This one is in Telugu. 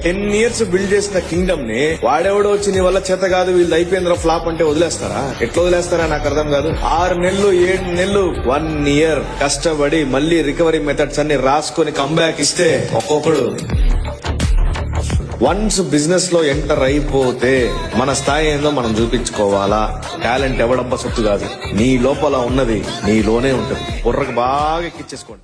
10 years బిల్డ్ చేసిన కింగ్డమ్ ని వాడెవడో వచ్చి నీ వల్ల చేత కాదు వీళ్ళు అయిపోయిందిరా ఫ్లాప్ అంటే వదిలేస్తారా? ఎట్లా వదిలేస్తారా నాకు అర్థం కాదు. 6 నెలలు 7 నెలలు 1 year కష్టపడి మళ్ళీ రికవరీ మెథడ్స్ అన్ని రాసుకొని కంబ్యాక్ ఇస్తే ఒక్కొక్కడు వన్స్ బిజినెస్ లో ఎంటర్ అయిపోతే మన స్థాయి ఏందో మనం చూపించుకోవాలా. టాలెంట్ ఎవడబ్బా సొత్తు కాదు, నీ లోపల ఉన్నది నీలోనే ఉంటుంది. బుర్రకు బాగా ఎక్కిచ్చేసుకోండి.